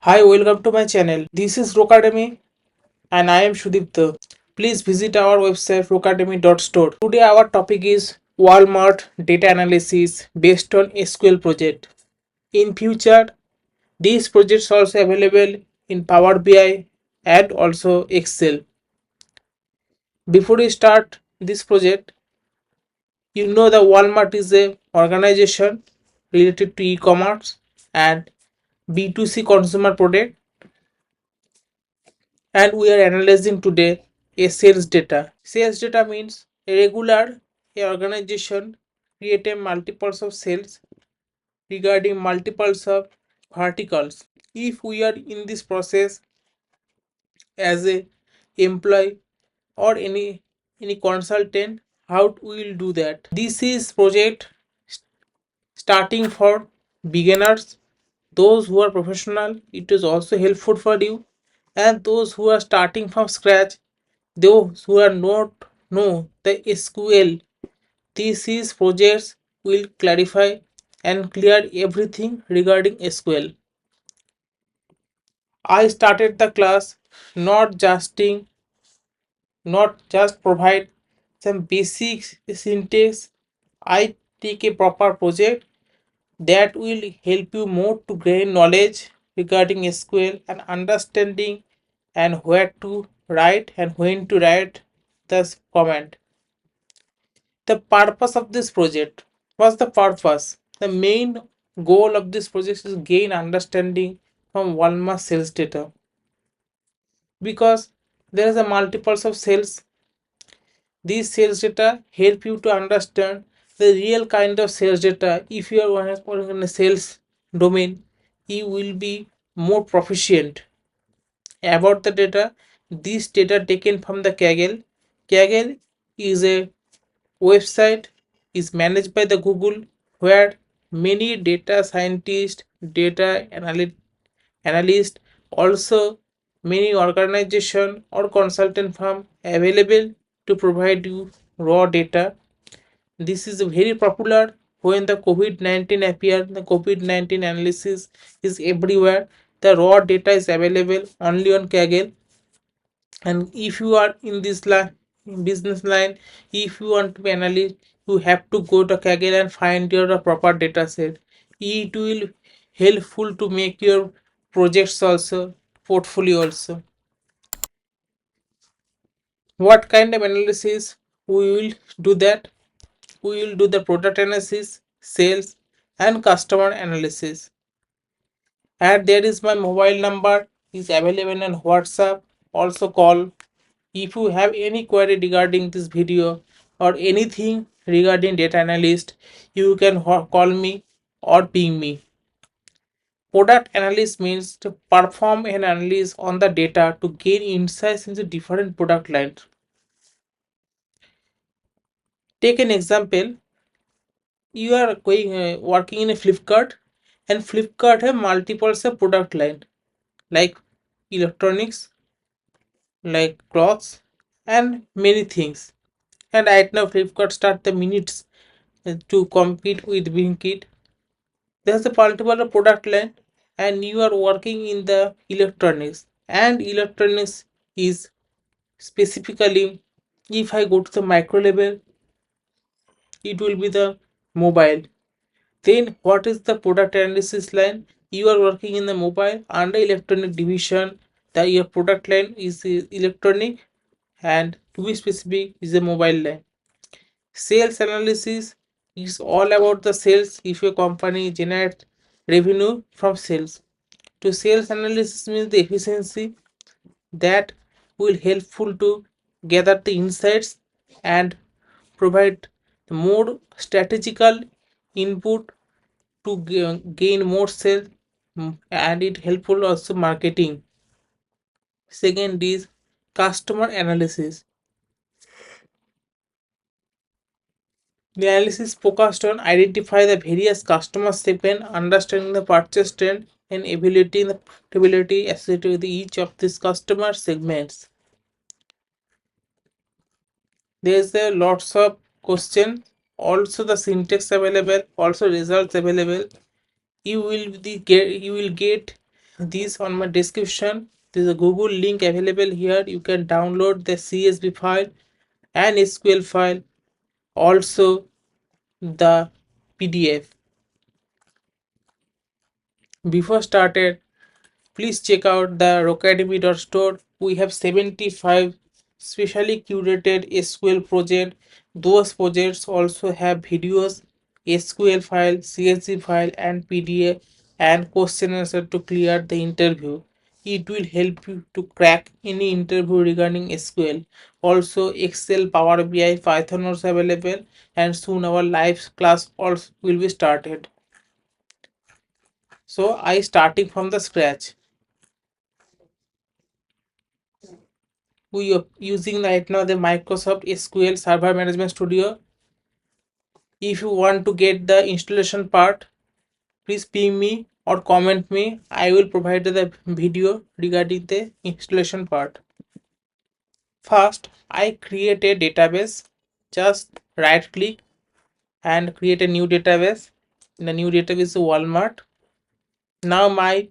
Hi, welcome to my channel. This is Rocademy and I am Sudipta. Please visit our website rocademy.store. Today our topic is Walmart data analysis based on SQL project. In future, these projects are also available in Power BI and also Excel. Before we start this project, you know the Walmart is a organization related to e-commerce and B2C consumer product, and we are analyzing today a sales data. Sales data means a regular a organization create a multiples of sales regarding multiples of verticals. If we are in this process as a employee or any consultant, how we will do that? This is project starting for beginners, those who are professional. It is also helpful for you, and those who are starting from scratch, those who are not know the SQL. This is projects will clarify and clear everything regarding SQL. I started the class not justing not just provide some basic syntax. I take a proper project that will help you more to gain knowledge regarding SQL and understanding and where to write and when to write this command. The purpose of this project, what's the purpose? The main goal of this project is gain understanding from Walmart sales data, because there is a multiples of sales. These sales data help you to understand the real kind of sales data. If you are working in a sales domain, you will be more proficient about the data. This data taken from the Kaggle. Kaggle is a website is managed by the Google, where many data scientists, data analysts, also many organization or consultant firm available to provide you raw data. This is very popular when the COVID-19 appeared. The COVID-19 analysis is everywhere. The raw data is available only on Kaggle. And if you are in this line, business line, if you want to be analyst, you have to go to Kaggle and find your proper data set. It will helpful to make your projects also, portfolio also. What kind of analysis we will do that? We will do the product analysis, sales and customer analysis. And there is my mobile number is available on WhatsApp. Also call. If you have any query regarding this video or anything regarding data analyst, you can call me or ping me. Product analysis means to perform an analysis on the data to gain insights into different product lines. Take an example. You are working in a Flipkart, and Flipkart have multiple product line like electronics, like clothes, and many things. And right now Flipkart start the minutes to compete with Blinkit. There's a multiple product line, and you are working in the electronics. And electronics is specifically, if I go to the micro level, it will be the mobile. Then what is the product analysis line? You are working in the mobile under electronic division. The your product line is electronic, and to be specific is a mobile line. Sales analysis is all about the sales. If your company generates revenue from sales, to sales analysis means the efficiency that will helpful to gather the insights and provide the more strategical input to gain more sales. And it helpful also marketing. Second is customer analysis. The analysis focused on identify the various customer segment, understanding the purchase trend, and evaluating the profitability associated with each of these customer segments. There is a lots of questions, also the syntax available, also results available. You will get this on my description. There's a Google link available here. You can download the CSV file and SQL file, also the PDF. Before started, please check out the rockacademy.store. We have 75 specially curated SQL projects. Those projects also have videos, SQL file, CSV file, and PDF, and question answer to clear the interview. It will help you to crack any interview regarding SQL. Also, Excel, Power BI, Python also available, and soon our live class also will be started. So I starting from the scratch. We are using right now the Microsoft SQL Server Management Studio. If you want to get the installation part, please ping me or comment me. I will provide the video regarding the installation part. First, I create a database. Just right click and create a new database. The new database is Walmart. Now my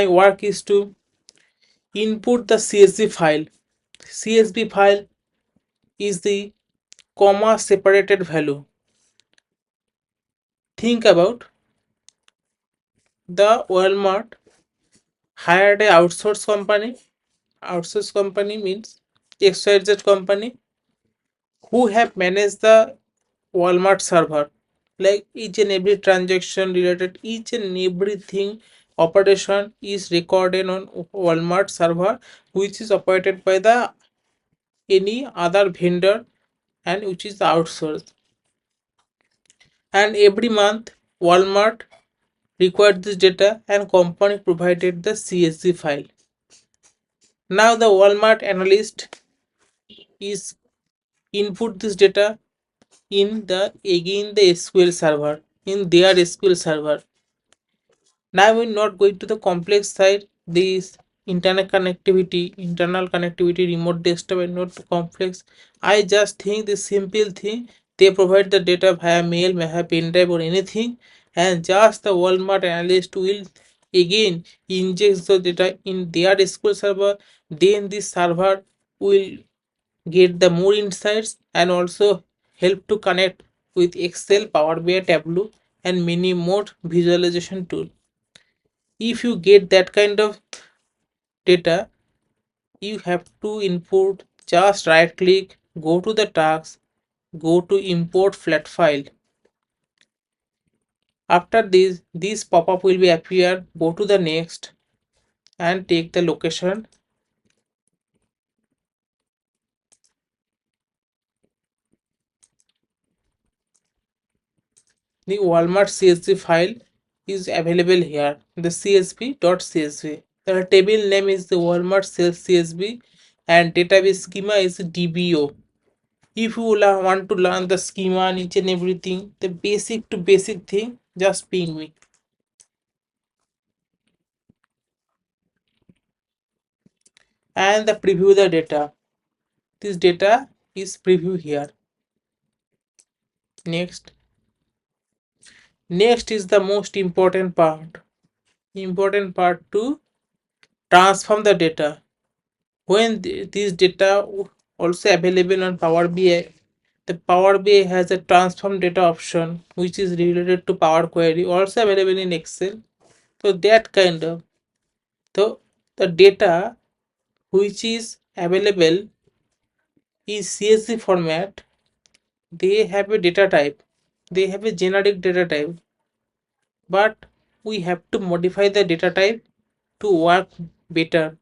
work is to input the CSV file. CSV file is the comma separated value. Think about the Walmart hired a outsource company. Outsource company means XYZ company who have managed the Walmart server. Like each and every transaction related, each and everything operation is recorded on Walmart server, which is operated by the any other vendor and which is outsourced. And every month Walmart required this data and company provided the CSV file. Now the Walmart analyst is input this data in the again the SQL server, in their SQL server. Now we're not going to the complex side. This internal connectivity, remote desktop and not too complex. I just think the simple thing, they provide the data via mail, via pen drive or anything, and just the Walmart analyst will again inject the data in their SQL server. Then this server will get the more insights and also help to connect with Excel, Power BI, Tableau and many more visualization tool. If you get that kind of data, you have to input, just right click, go to the task, go to import flat file. After this pop-up will be appear, go to the next and take the location. The Walmart CSV file is available here, the csv.csv. The table name is the Walmart sales CSV and database schema is DBO. If you want to learn the schema and each and everything, the basic to basic thing, just ping me. And the preview the data. This data is preview here. Next. Next is the most important part. Important part to transform the data. When this data also available on Power BI, the Power BI has a transform data option which is related to Power Query, also available in Excel. So that kind of the data which is available is CSV format. They have a data type. They have a generic data type, but we have to modify the data type to work better.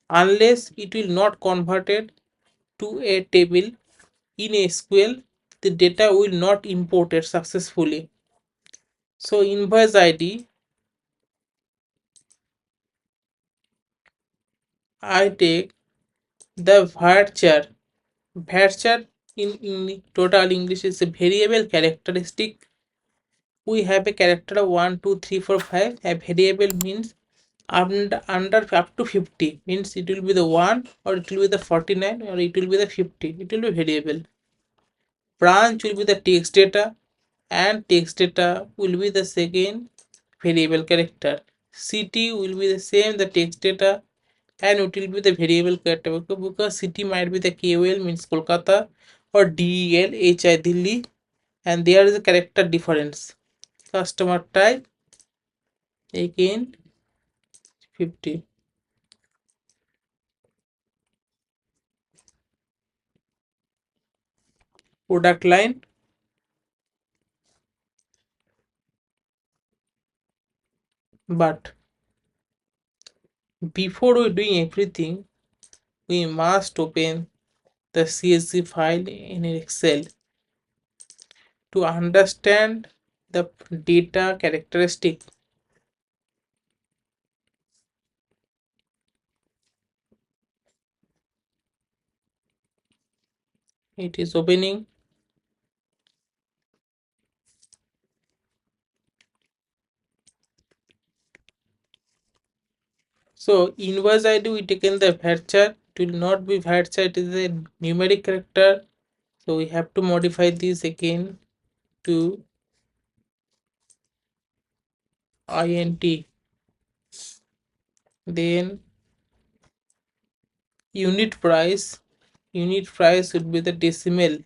Unless it will not converted to a table in SQL, the data will not imported successfully. So invoice ID, I take the varchar. Varchar in total English is a variable characteristic. We have a character of 1 2 3 4 5. A variable means under up to 50 means it will be the 1 or it will be the 49 or it will be the 50. It will be variable. Branch will be the text data and text data will be the second variable character. City will be the same the text data and it will be the variable character because city might be the KOL means Kolkata or DEL Delhi, and there is a character difference. Customer type again 50. Product line, but before we doing everything we must open the CSV file in Excel to understand the data characteristic. It is opening. So inverse ID we taken the varchar, it will not be varchar, it is a numeric character. So we have to modify this again to int. Then unit price would be the decimal,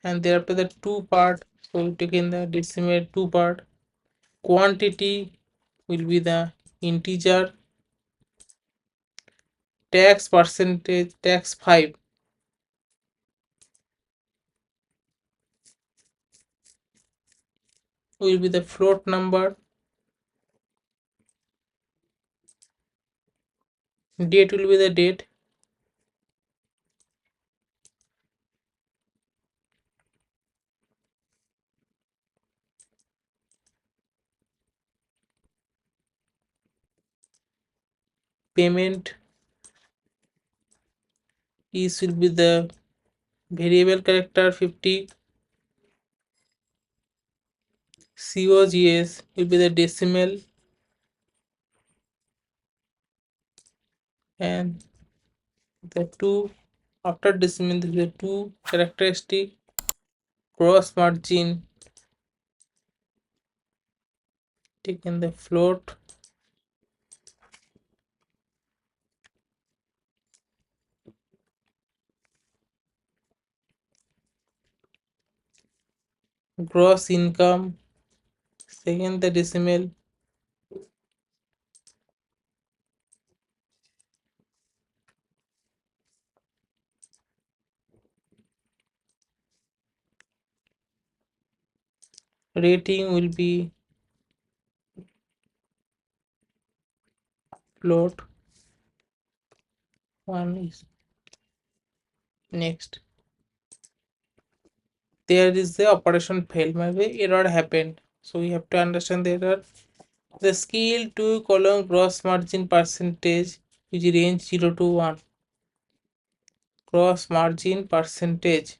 and thereafter the two part, so we taken the decimal two part. Quantity will be the integer. Tax percentage, tax 5 will be the float number. Date will be the date. Payment is will be the variable character 50. COGS will be the decimal, and the two after decimal the two characteristic. Gross margin taken the float. Gross income second the decimal. Rating will be float. One is next. There is the operation failed, maybe error happened, so we have to understand the error. The scale 2 column gross margin percentage which range 0 to 1. Gross margin percentage,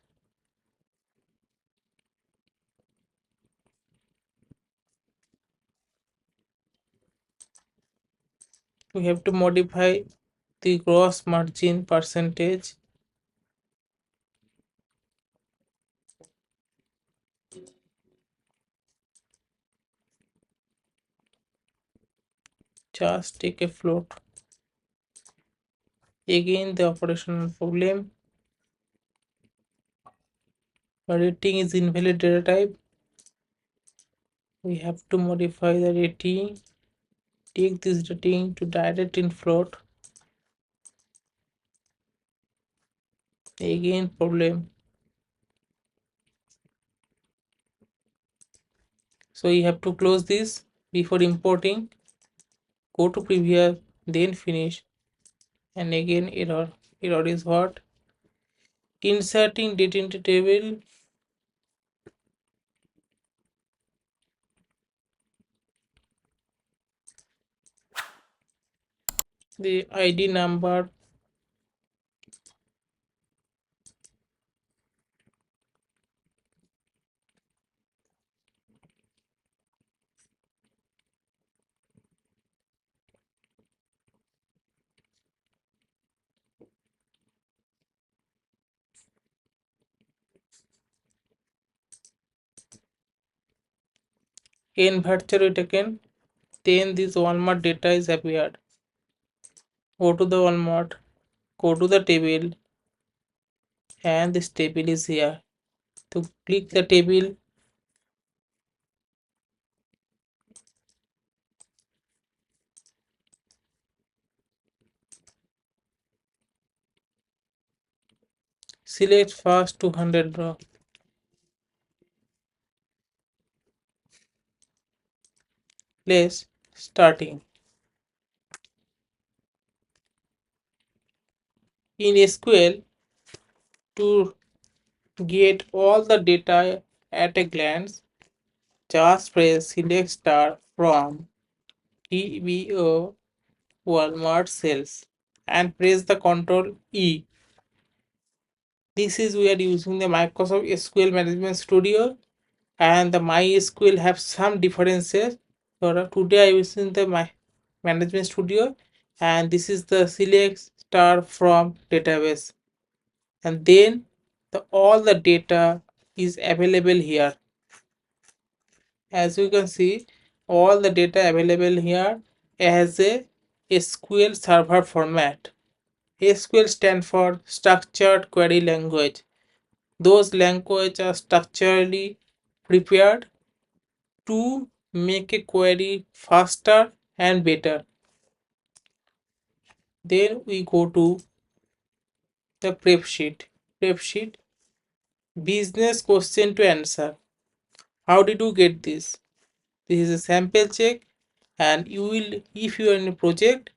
we have to modify the gross margin percentage. Just take a float. Again the operational problem. Rating is invalid data type. We have to modify the rating. Take this rating to direct in float. Again problem. So you have to close this before importing. Go to previous, then finish, and again error. Error is what? Inserting data into table. The ID number n vector we taken, then this Walmart data is appeared. Go to the Walmart, go to the table, and this table is here. To click the table, select first 200 row. Place starting. In SQL, to get all the data at a glance, just press select star from TBO Walmart cells and press the Ctrl E. This is we are using the Microsoft SQL Management Studio, and the MySQL have some differences. So today I am using the My Management Studio, and this is the select star from database, and then all the data is available here. As you can see, all the data available here as a SQL server format. SQL stand for structured query language. Those languages are structurally prepared to make a query faster and better. Then we go to the prep sheet. Prep sheet, business question to answer. How did you get this? This is a sample check, and you will, if you are in a project,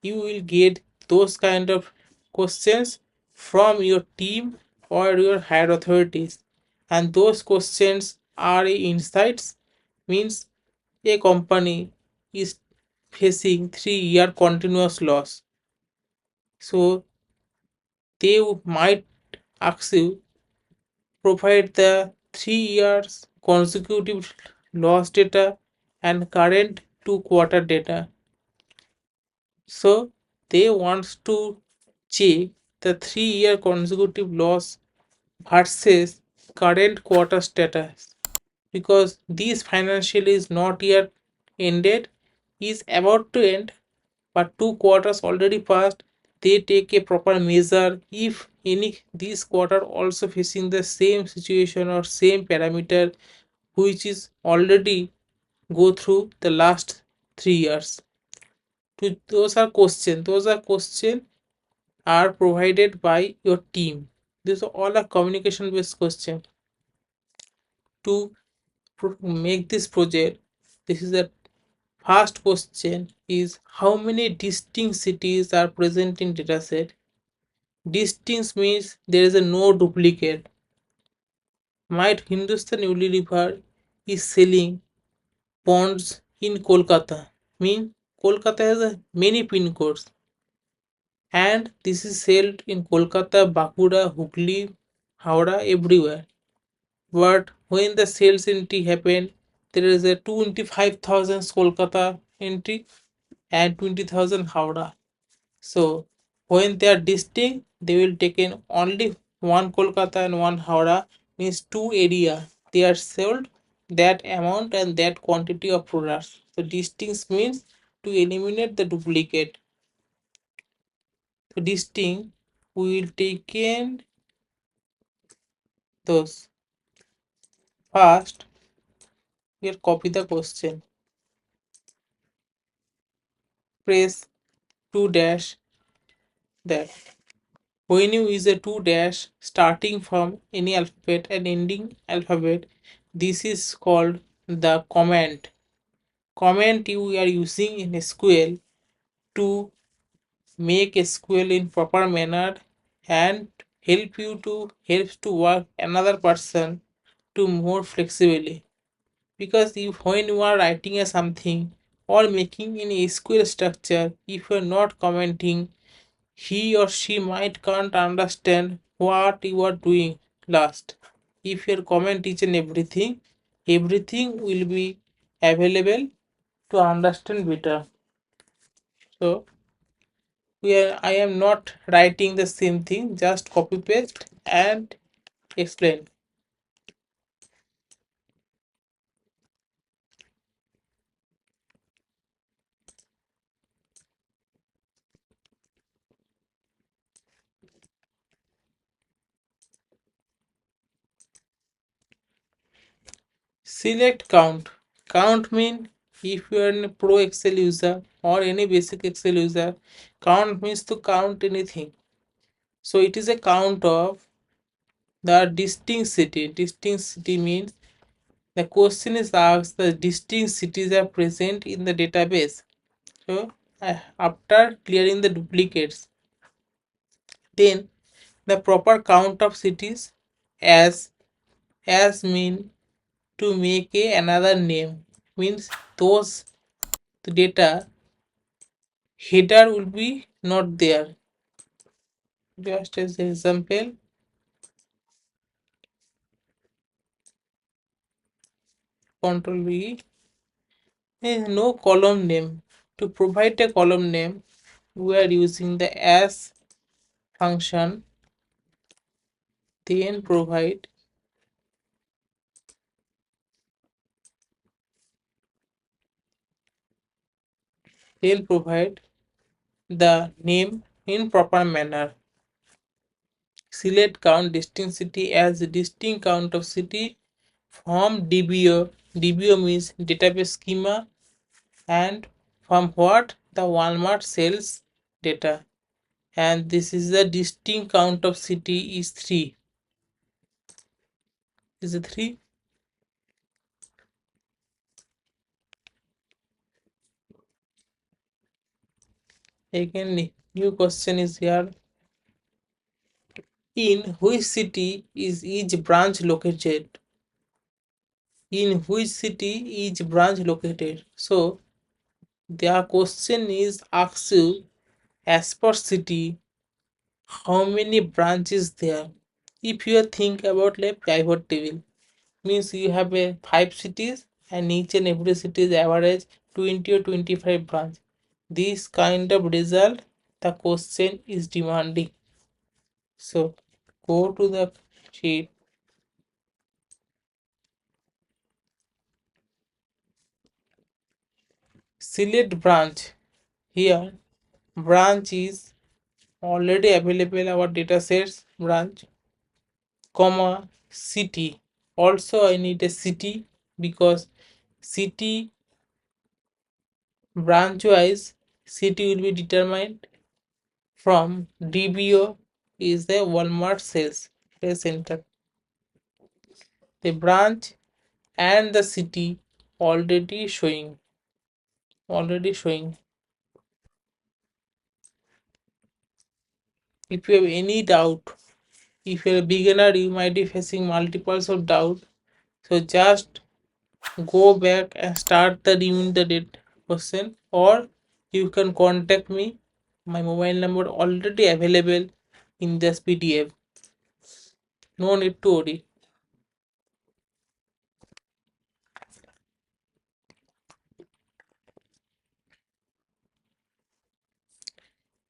you will get those kind of questions from your team or your higher authorities, and those questions are insights. Means a company is facing 3-year continuous loss, so they might ask you provide the 3 years consecutive loss data and current 2 quarter data. So they want to check the 3-year consecutive loss versus current quarter status, because this financial is not yet ended, is about to end, but 2 quarters already passed. They take a proper measure if any this quarter also facing the same situation or same parameter which is already go through the last 3 years. To those are question are provided by your team. These are all a communication based question. To make this project, this is the first question is how many distinct cities are present in dataset. Distinct means there is a no duplicate. Might Hindustan Unilever is selling bonds in Kolkata. Mean Kolkata has a many pin codes, and this is sold in Kolkata, Bankura, Hooghly, Howrah, everywhere. But when the sales entry happened, there is a 25,000 Kolkata entry and 20,000 Howrah. So when they are distinct, they will take in only one Kolkata and one Howrah, means two area. They are sold that amount and that quantity of products. So distinct means to eliminate the duplicate. So distinct, we will take in those. First, we'll copy the question. Press 2 dash that. When you use a 2 dash starting from any alphabet and ending alphabet, this is called the comment. Comment you are using in SQL to make SQL in proper manner and helps to work another person to more flexibly. Because if when you are writing a something or making any SQL structure, if you are not commenting, he or she might can't understand what you are doing last. If your comment each and everything will be available to understand better. So I am not writing the same thing, just copy paste and explain. Select count. Count mean if you are a pro Excel user or any basic Excel user, count means to count anything. So it is a count of the distinct city. Distinct city means the question is asked the distinct cities are present in the database. So after clearing the duplicates, then the proper count of cities as mean to make another name means those the data header will be not there. Just as an example, control V is no column name. To provide a column name, we are using the as function, then provide the name in proper manner. Select count distinct city as a distinct count of city from DBO. DBO means database schema, and from what the Walmart sales data. And this is the distinct count of city is 3. Is it 3? Again, new question is here. In which city is each branch located? In which city each branch located? So their question is asks you as per city how many branches there. If you think about like pivot table, means you have a 5 cities and each and every city is average 20 or 25 branch. This kind of result the question is demanding. So go to the sheet, select branch. Here branch is already available our datasets branch, comma city. Also I need a city because city branch wise city will be determined from DBO is the Walmart sales. Press enter. The branch and the city already showing. Already showing. If you have any doubt, if you're a beginner, you might be facing multiples of doubt. So just go back and start the doing the date question, or you can contact me. My mobile number already available in this PDF. No need to worry.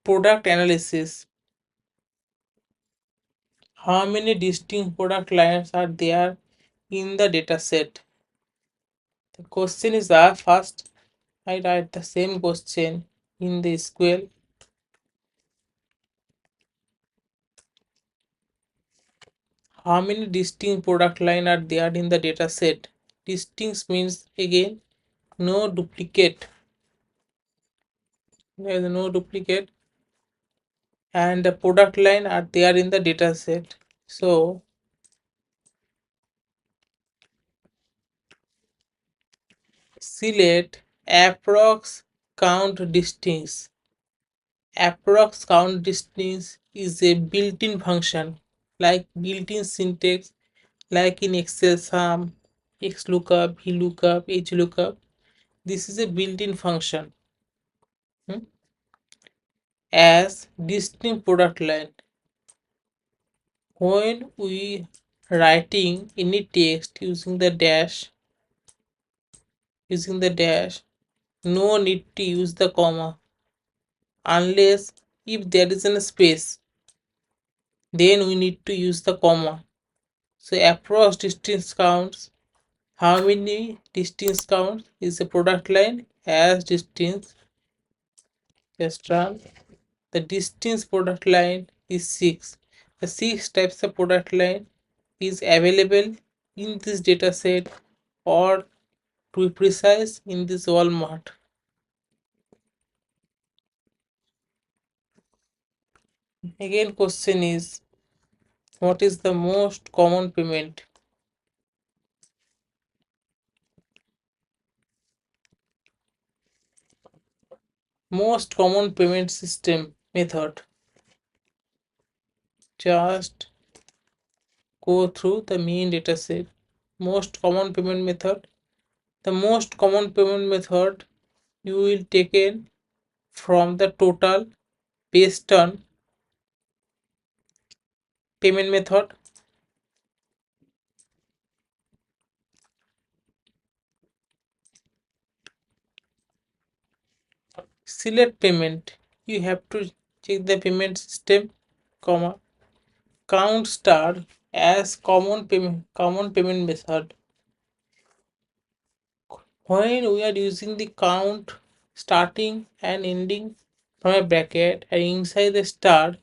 Product analysis. How many distinct product lines are there in the data set? The question is asked first. I write the same question in the SQL. How many distinct product line are there in the data set? Distinct means again no duplicate. There is no duplicate, and the product line are there in the data set. So select approx count distance. Approx count distance is a built-in function, like built-in syntax, like in Excel sum, XLOOKUP, VLOOKUP, HLOOKUP. This is a built-in function. As distinct product line. When we writing any text using the dash, no need to use the comma unless if there is a space, then we need to use the comma. So approach distance counts. How many distance counts is a product line as distance? Just run. The distance product line is 6. The 6 types of product line is available in this data set or to be precise in this Walmart. Again question is, what is the most common payment? Most common payment system method. Just go through the main dataset. Most common payment method. The most common payment method you will taken from the total based on payment method. Select payment. You have to check the payment system, comma, count star as common payment method. When we are using the count starting and ending from a bracket and inside the star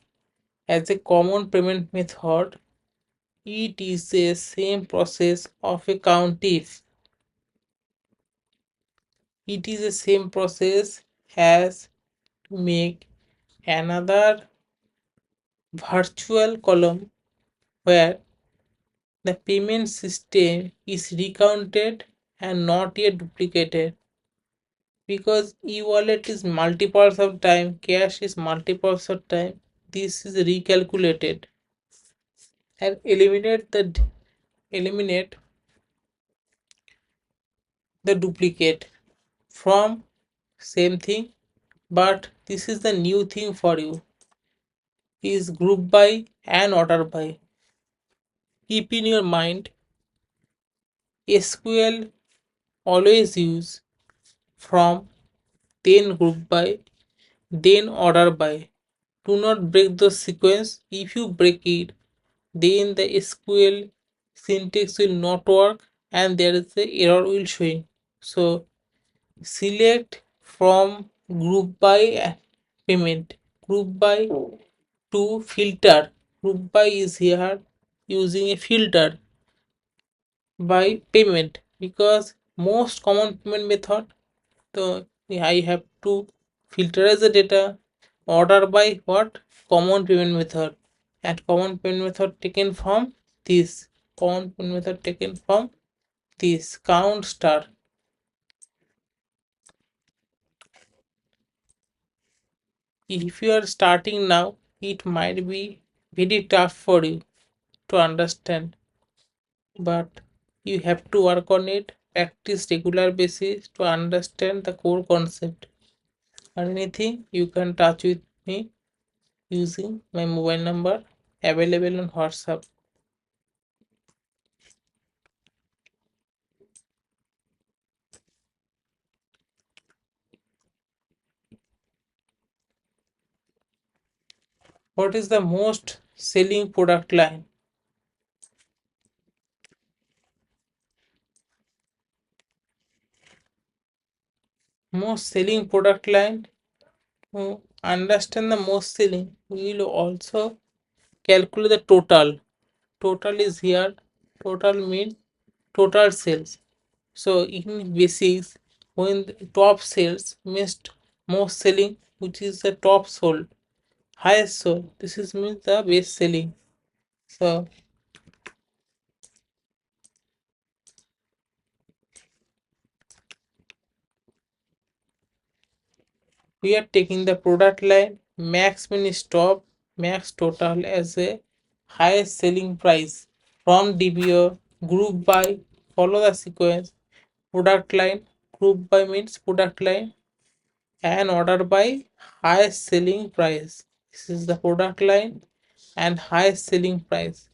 as a common payment method, it is the same process of a count if. It is the same process as to make another virtual column where the payment system is recounted and not yet duplicated, because e-wallet is multiples of time, cash is multiples of time. This is recalculated and eliminate the duplicate from same thing. But this is the new thing for you, is group by and order by. Keep in your mind, SQL always use from, then group by, then order by. Do not break the sequence. If you break it, then the SQL syntax will not work and there is a error will showing. So select from group by payment. Group by to filter. Group by is here using a filter by payment, because most common payment method, so I have to filter as the data, order by what, common payment method, and common payment method taken from this, common payment method taken from this count star. If you are starting now, it might be very tough for you to understand, but you have to work on it, practice regular basis to understand the core concept. Or anything, you can touch with me using my mobile number available on WhatsApp. What is the most selling product line? Most selling product line. To understand the most selling, we will also calculate the total. Total is here. Total means total sales. So in basics, when the top sales means most selling, which is the top sold, highest sold. This is means the best selling. So we are taking the product line max means top, max total as a highest selling price. From DBO, group by, follow the sequence, product line, group by means product line, and order by highest selling price. This is the product line and highest selling price.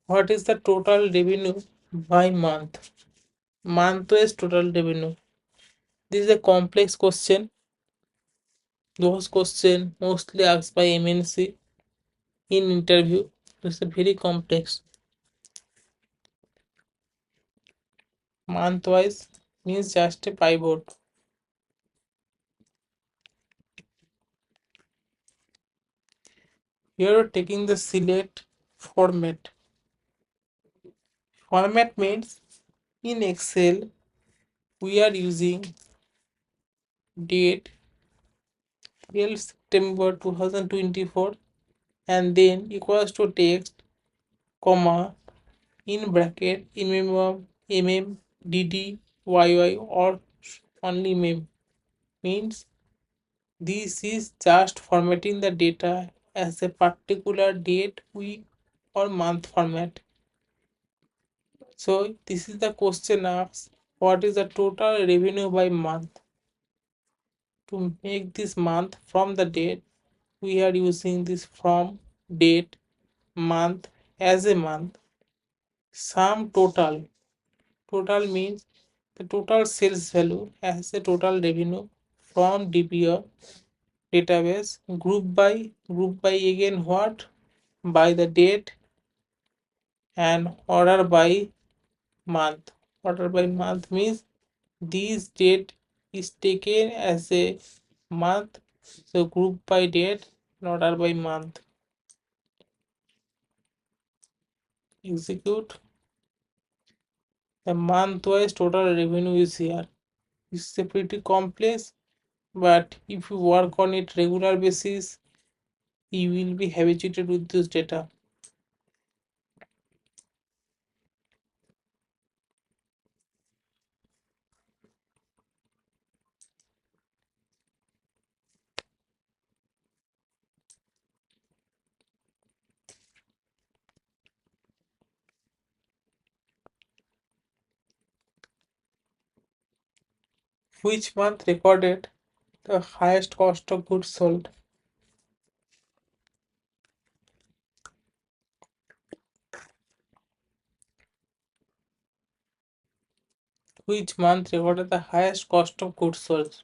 What is the total revenue by month? Month is total revenue. This is a complex question. Those questions mostly asked by MNC in interview. It's a very complex. Month wise means just a pivot. Here taking the select format. Format means in Excel we are using date 12 September 2024 and then equals to text comma in bracket dd or only mem means this is just formatting the data as a particular date, week or month format. So this is the question asks what is the total revenue by month. To make this month from the date we are using this from date month as a month sum total means the total sales value as a total revenue from DBO database group by again what by the date and order by month. Order by month means this date is taken as a month, so group by date and order by month. Execute. The month wise total revenue is here. It's a pretty complex, but if you work on it regular basis you will be habituated with this data. Which month recorded the highest cost of goods sold? Which month recorded the highest cost of goods sold?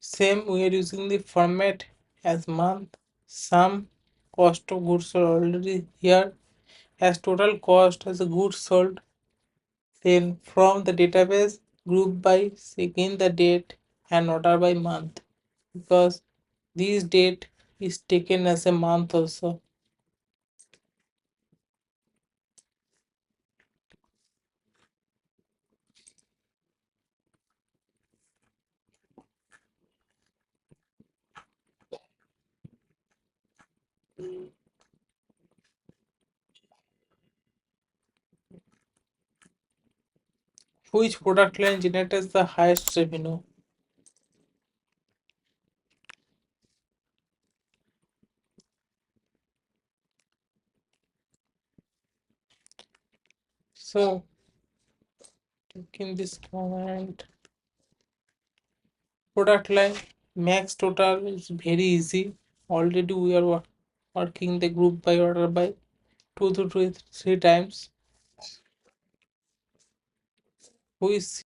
Same, we are using the format as month. Sum cost of goods sold already here as total cost as a goods sold. Then from the database group by again the date and order by month because this date is taken as a month also. Which product line generates the highest revenue? So taking this command product line max total is very easy. Already we are working the group by order by 2 to 3 times. Who is